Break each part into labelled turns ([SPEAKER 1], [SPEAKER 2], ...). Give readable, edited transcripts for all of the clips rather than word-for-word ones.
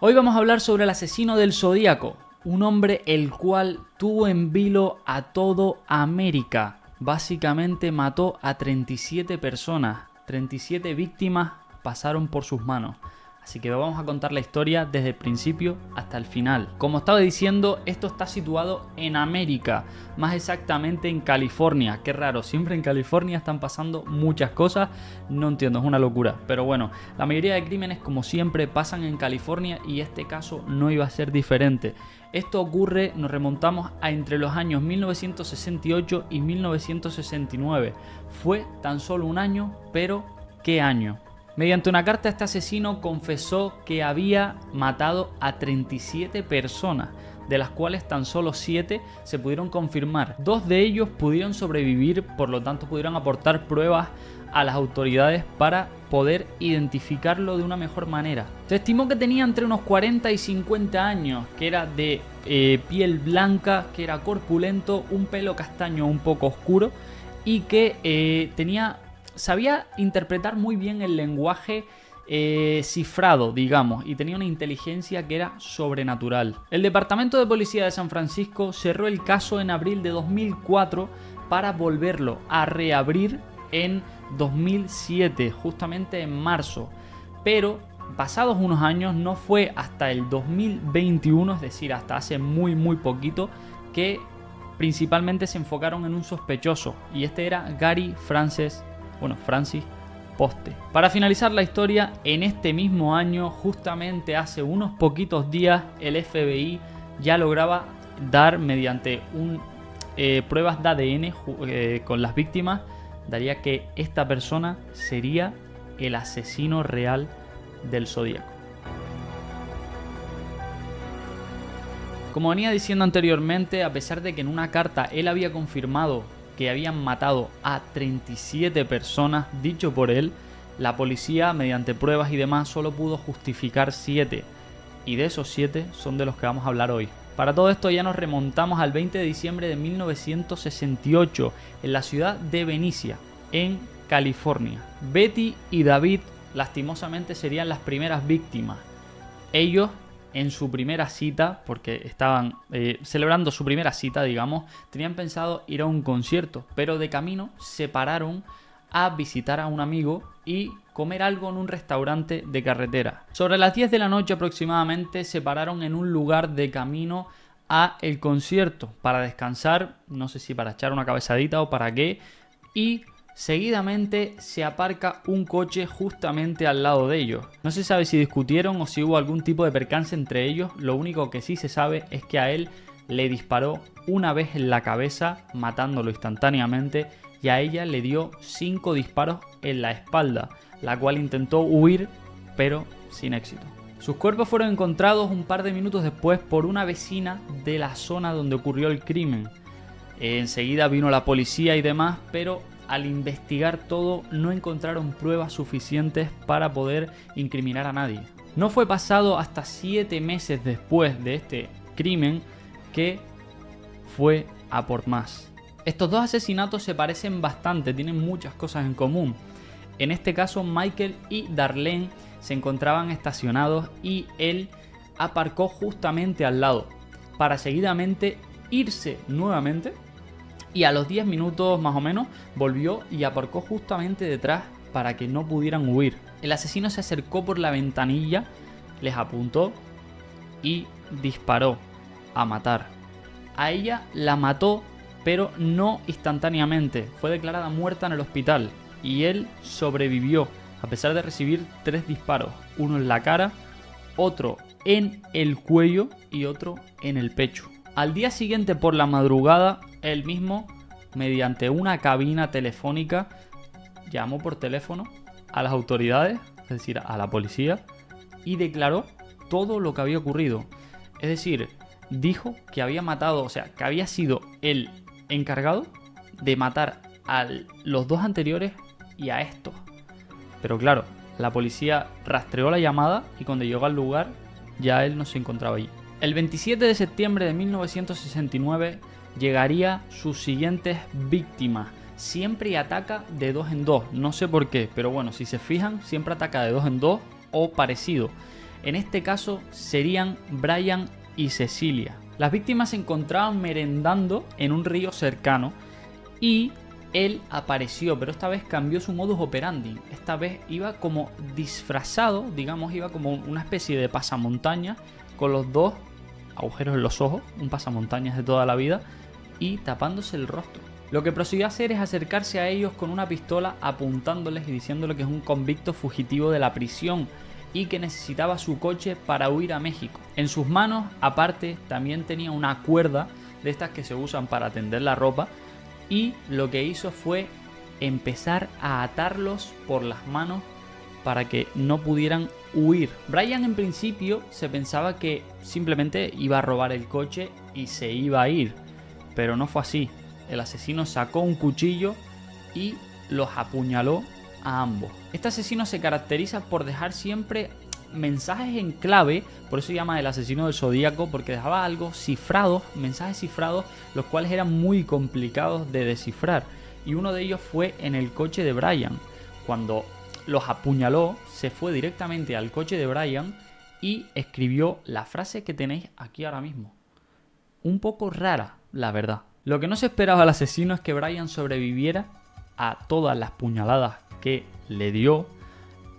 [SPEAKER 1] Hoy vamos a hablar sobre el asesino del Zodíaco, un hombre el cual tuvo en vilo a todo América. Básicamente mató a 37 personas, 37 víctimas pasaron por sus manos. Así que vamos a contar la historia desde el principio hasta el final. Como estaba diciendo, esto está situado en América, más exactamente en California. Qué raro, siempre en California están pasando muchas cosas, no entiendo, es una locura. Pero bueno, la mayoría de crímenes, como siempre, pasan en California y este caso no iba a ser diferente. Esto ocurre, nos remontamos a entre los años 1968 y 1969. Fue tan solo un año, pero ¿qué año? Mediante una carta, este asesino confesó que había matado a 37 personas, de las cuales tan solo 7 se pudieron confirmar. 2 de ellos pudieron sobrevivir, por lo tanto pudieron aportar pruebas a las autoridades para poder identificarlo de una mejor manera. Se estimó que tenía entre unos 40 y 50 años, que era de piel blanca, que era corpulento, un pelo castaño un poco oscuro y que sabía interpretar muy bien el lenguaje cifrado, digamos, y tenía una inteligencia que era sobrenatural. El Departamento de Policía de San Francisco cerró el caso en abril de 2004 para volverlo a reabrir en 2007, justamente en marzo. Pero pasados unos años, no fue hasta el 2021, es decir, hasta hace muy poquito, que principalmente se enfocaron en un sospechoso, y este era Gary Francis Poste. Para finalizar la historia, en este mismo año, justamente hace unos poquitos días, el FBI ya lograba dar mediante pruebas de ADN con las víctimas, daría que esta persona sería el asesino real del Zodíaco. Como venía diciendo anteriormente, a pesar de que en una carta él había confirmado que habían matado a 37 personas, dicho por él, la policía, mediante pruebas y demás, solo pudo justificar 7. Y de esos 7 son de los que vamos a hablar hoy. Para todo esto ya nos remontamos al 20 de diciembre de 1968, en la ciudad de Benicia, en California. Betty y David, lastimosamente, serían las primeras víctimas. Ellos, en su primera cita, porque estaban celebrando su primera cita, digamos, tenían pensado ir a un concierto, pero de camino se pararon a visitar a un amigo y comer algo en un restaurante de carretera. Sobre las 10 de la noche aproximadamente se pararon en un lugar de camino a el concierto para descansar, no sé si para echar una cabezadita o para qué, y seguidamente se aparca un coche justamente al lado de ellos. No se sabe si discutieron o si hubo algún tipo de percance entre ellos. Lo único que sí se sabe es que a él le disparó una vez en la cabeza, matándolo instantáneamente, y a ella le dio 5 disparos en la espalda, la cual intentó huir, pero sin éxito. Sus cuerpos fueron encontrados un par de minutos después por una vecina de la zona donde ocurrió el crimen. Enseguida vino la policía y demás, pero al investigar todo no encontraron pruebas suficientes para poder incriminar a nadie. No fue pasado hasta 7 meses después de este crimen que fue a por más. Estos dos asesinatos se parecen bastante, tienen muchas cosas en común. En este caso, Michael y Darlene se encontraban estacionados y él aparcó justamente al lado para seguidamente irse nuevamente. Y a los 10 minutos más o menos volvió y aparcó justamente detrás para que no pudieran huir. El asesino se acercó por la ventanilla, les apuntó y disparó a matar. A ella la mató, pero no instantáneamente. Fue declarada muerta en el hospital y él sobrevivió a pesar de recibir 3 disparos. Uno en la cara, otro en el cuello y otro en el pecho. Al día siguiente por la madrugada, él mismo, mediante una cabina telefónica, llamó por teléfono a las autoridades, es decir, a la policía, y declaró todo lo que había ocurrido. Es decir, dijo que había matado, o sea, que había sido el encargado de matar a los 2 anteriores y a estos. Pero claro, la policía rastreó la llamada y cuando llegó al lugar, ya él no se encontraba allí. El 27 de septiembre de 1969 llegaría sus siguientes víctimas. Siempre ataca de 2 en 2, no sé por qué, pero bueno, si se fijan, siempre ataca de 2 en 2 o parecido. En este caso serían Brian y Cecilia. Las víctimas se encontraban merendando en un río cercano y él apareció, pero esta vez cambió su modus operandi. Esta vez iba como disfrazado, digamos, iba como una especie de pasamontañas con los dos agujeros en los ojos, un pasamontañas de toda la vida, y tapándose el rostro. Lo que prosiguió a hacer es acercarse a ellos con una pistola, apuntándoles y diciéndoles que es un convicto fugitivo de la prisión y que necesitaba su coche para huir a México. En sus manos, aparte, también tenía una cuerda de estas que se usan para tender la ropa, y lo que hizo fue empezar a atarlos por las manos para que no pudieran huir. Brian en principio se pensaba que simplemente iba a robar el coche y se iba a ir, pero no fue así. El asesino sacó un cuchillo y los apuñaló a ambos. Este asesino se caracteriza por dejar siempre mensajes en clave, por eso se llama el asesino del zodíaco, porque dejaba algo cifrados, mensajes cifrados, los cuales eran muy complicados de descifrar. Y uno de ellos fue en el coche de Brian. Cuando los apuñaló, se fue directamente al coche de Brian y escribió la frase que tenéis aquí ahora mismo. Un poco rara, la verdad. Lo que no se esperaba el asesino es que Brian sobreviviera a todas las puñaladas que le dio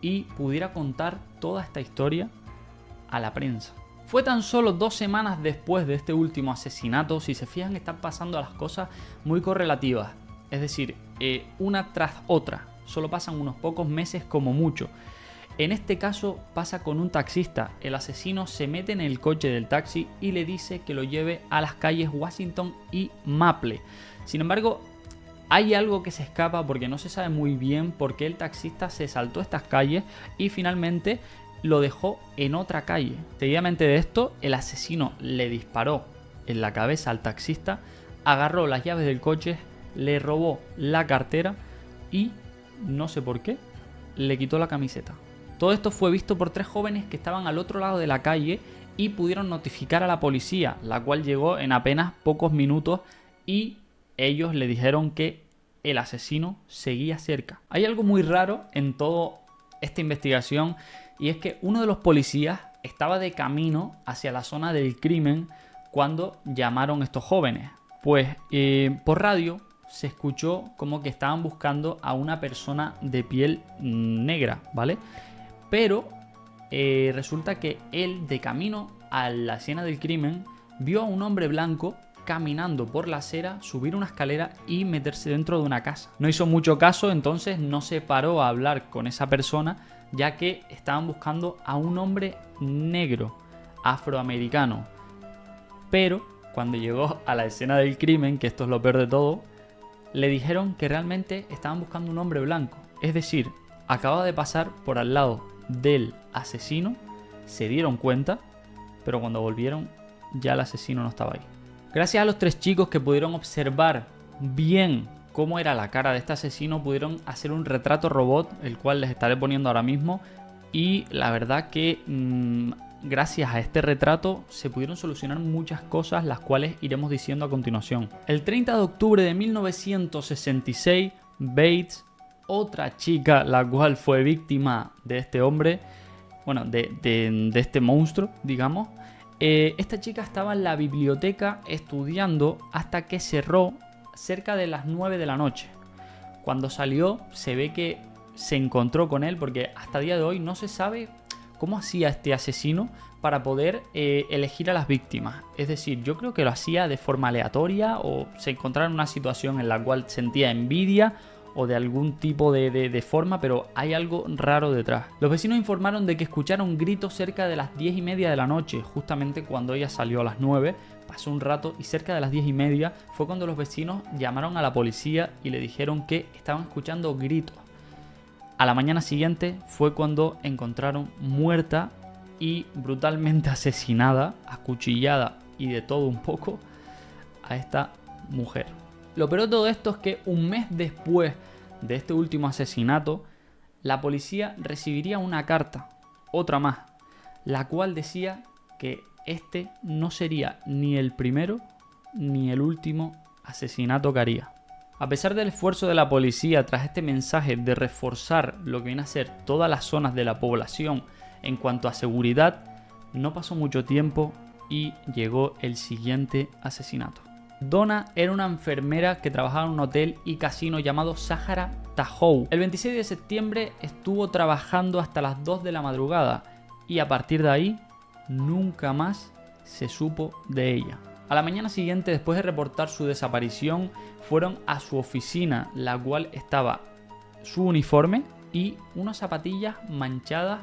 [SPEAKER 1] y pudiera contar toda esta historia a la prensa. Fue tan solo 2 semanas después de este último asesinato. Si se fijan, están pasando las cosas muy correlativas, es decir, una tras otra. Solo pasan unos pocos meses como mucho. En este caso pasa con un taxista. El asesino se mete en el coche del taxi y le dice que lo lleve a las calles Washington y Maple. Sin embargo, hay algo que se escapa porque no se sabe muy bien por qué el taxista se saltó estas calles y finalmente lo dejó en otra calle. Seguidamente de esto, el asesino le disparó en la cabeza al taxista, agarró las llaves del coche, le robó la cartera y, no sé por qué, le quitó la camiseta. Todo esto fue visto por 3 jóvenes que estaban al otro lado de la calle y pudieron notificar a la policía, la cual llegó en apenas pocos minutos y ellos le dijeron que el asesino seguía cerca. Hay algo muy raro en toda esta investigación y es que uno de los policías estaba de camino hacia la zona del crimen cuando llamaron estos jóvenes. Pues por radio se escuchó como que estaban buscando a una persona de piel negra, ¿vale? Pero resulta que él, de camino a la escena del crimen, vio a un hombre blanco caminando por la acera, subir una escalera y meterse dentro de una casa. No hizo mucho caso, entonces no se paró a hablar con esa persona, ya que estaban buscando a un hombre negro, afroamericano. Pero cuando llegó a la escena del crimen, que esto es lo peor de todo, le dijeron que realmente estaban buscando un hombre blanco. Es decir, acaba de pasar por al lado del asesino, se dieron cuenta, pero cuando volvieron ya el asesino no estaba ahí. Gracias a los 3 chicos que pudieron observar bien cómo era la cara de este asesino, pudieron hacer un retrato robot, el cual les estaré poniendo ahora mismo, y la verdad que gracias a este retrato se pudieron solucionar muchas cosas, las cuales iremos diciendo a continuación. El 30 de octubre de 1966, Bates, otra chica la cual fue víctima de este hombre, bueno, de este monstruo, digamos, esta chica estaba en la biblioteca estudiando hasta que cerró cerca de las 9 de la noche. Cuando salió se ve que se encontró con él, porque hasta el día de hoy no se sabe cómo hacía este asesino para poder elegir a las víctimas. Es decir, yo creo que lo hacía de forma aleatoria o se encontraba en una situación en la cual sentía envidia o de algún tipo de forma, pero hay algo raro detrás. Los vecinos informaron de que escucharon gritos cerca de las 10:30 de la noche, justamente cuando ella salió a las 9, pasó un rato y cerca de las 10:30 fue cuando los vecinos llamaron a la policía y le dijeron que estaban escuchando gritos. A la mañana siguiente fue cuando encontraron muerta y brutalmente asesinada, acuchillada y de todo un poco a esta mujer. Lo peor de todo esto es que un mes después de este último asesinato, la policía recibiría una carta, otra más, la cual decía que este no sería ni el primero ni el último asesinato que haría. A pesar del esfuerzo de la policía tras este mensaje de reforzar lo que viene a ser todas las zonas de la población En cuanto a seguridad, no pasó mucho tiempo y llegó el siguiente asesinato. Donna era una enfermera que trabajaba en un hotel y casino llamado Sahara Tahoe. El 26 de septiembre estuvo trabajando hasta las 2 de la madrugada y a partir de ahí nunca más se supo de ella. A la mañana siguiente, después de reportar su desaparición, fueron a su oficina, la cual estaba su uniforme y unas zapatillas manchadas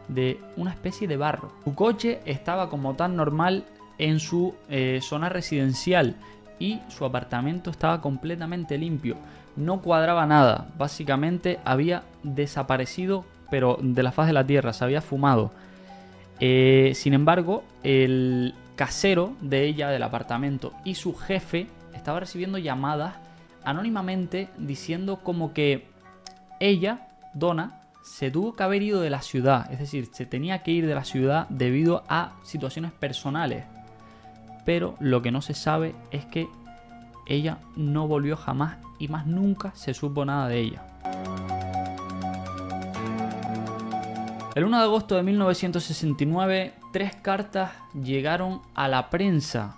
[SPEAKER 1] de una especie de barro. Su coche estaba como tan normal en su zona residencial y su apartamento estaba completamente limpio. No cuadraba nada, básicamente había desaparecido, pero de la faz de la tierra, se había fumado. Sin embargo, el casero de ella, del apartamento, y su jefe estaba recibiendo llamadas anónimamente diciendo como que ella, Donna, se tuvo que haber ido de la ciudad, es decir, se tenía que ir de la ciudad debido a situaciones personales. Pero lo que no se sabe es que ella no volvió jamás y más nunca se supo nada de ella. El 1 de agosto de 1969, 3 cartas llegaron a la prensa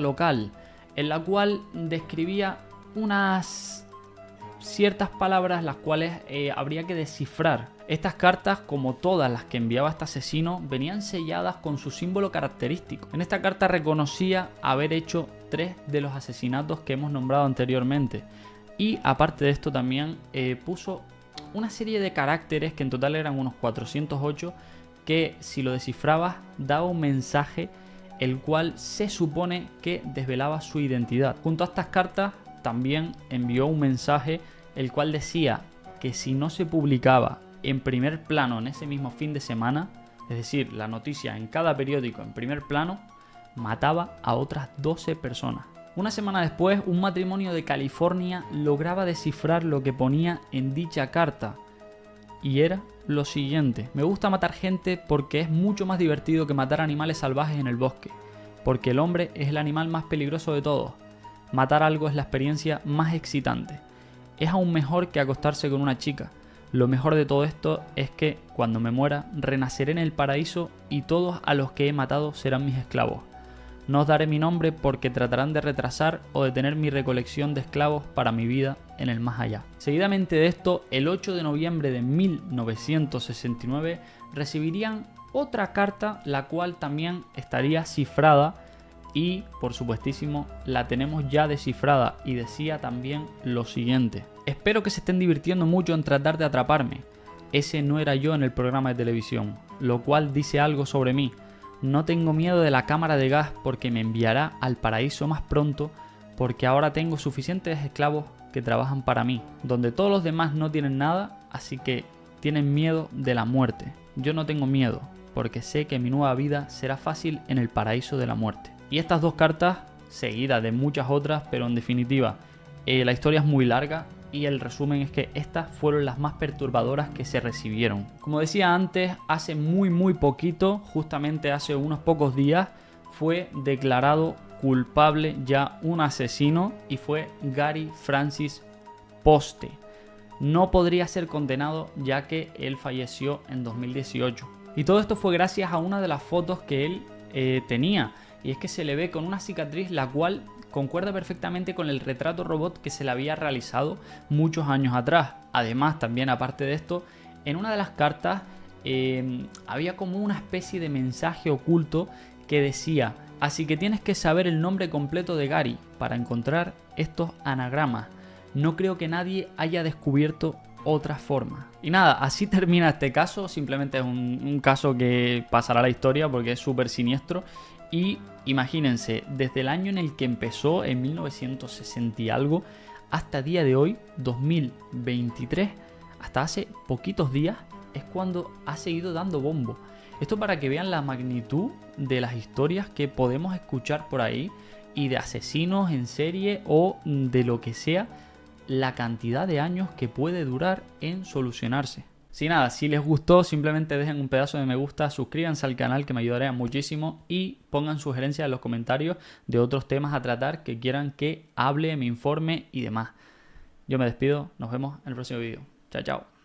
[SPEAKER 1] local, en la cual describía unas ciertas palabras las cuales habría que descifrar. Estas cartas, como todas las que enviaba este asesino, venían selladas con su símbolo característico. En esta carta reconocía haber hecho 3 de los asesinatos que hemos nombrado anteriormente. Y aparte de esto también puso una serie de caracteres, que en total eran unos 408, que si lo descifrabas daba un mensaje el cual se supone que desvelaba su identidad. Junto a estas cartas también envió un mensaje el cual decía que si no se publicaba en primer plano en ese mismo fin de semana, es decir, la noticia en cada periódico en primer plano, mataba a otras 12 personas. Una semana después, un matrimonio de California lograba descifrar lo que ponía en dicha carta. Y era lo siguiente: me gusta matar gente porque es mucho más divertido que matar animales salvajes en el bosque. Porque el hombre es el animal más peligroso de todos. Matar algo es la experiencia más excitante. Es aún mejor que acostarse con una chica. Lo mejor de todo esto es que, cuando me muera, renaceré en el paraíso y todos a los que he matado serán mis esclavos. No os daré mi nombre porque tratarán de retrasar o detener mi recolección de esclavos para mi vida en el más allá. Seguidamente de esto, el 8 de noviembre de 1969, recibirían otra carta, la cual también estaría cifrada y, por supuestísimo, la tenemos ya descifrada, y decía también lo siguiente: espero que se estén divirtiendo mucho en tratar de atraparme. Ese no era yo en el programa de televisión, lo cual dice algo sobre mí. No tengo miedo de la cámara de gas porque me enviará al paraíso más pronto, porque ahora tengo suficientes esclavos que trabajan para mí, donde todos los demás no tienen nada, así que tienen miedo de la muerte. Yo no tengo miedo, porque sé que mi nueva vida será fácil en el paraíso de la muerte. Y estas 2 cartas, seguidas de muchas otras, pero en definitiva, la historia es muy larga. Y el resumen es que estas fueron las más perturbadoras que se recibieron. Como decía antes, hace muy poquito, justamente hace unos pocos días, fue declarado culpable ya un asesino, y fue Gary Francis Poste. No podría ser condenado ya que él falleció en 2018. Y todo esto fue gracias a una de las fotos que él tenía. Y es que se le ve con una cicatriz la cual concuerda perfectamente con el retrato robot que se le había realizado muchos años atrás. Además, también aparte de esto, en una de las cartas había como una especie de mensaje oculto que decía: así que tienes que saber el nombre completo de Gary para encontrar estos anagramas. No creo que nadie haya descubierto otra forma. Y nada, así termina este caso. Simplemente es un caso que pasará a la historia porque es súper siniestro. Y imagínense, desde el año en el que empezó, en 1960 y algo, hasta día de hoy, 2023, hasta hace poquitos días, es cuando ha seguido dando bombo. Esto para que vean la magnitud de las historias que podemos escuchar por ahí, y de asesinos en serie o de lo que sea, la cantidad de años que puede durar en solucionarse. Sin nada, si les gustó, simplemente dejen un pedazo de me gusta, suscríbanse al canal que me ayudaría muchísimo, y pongan sugerencias en los comentarios de otros temas a tratar que quieran que hable, me informe y demás. Yo me despido, nos vemos en el próximo vídeo. Chao, chao.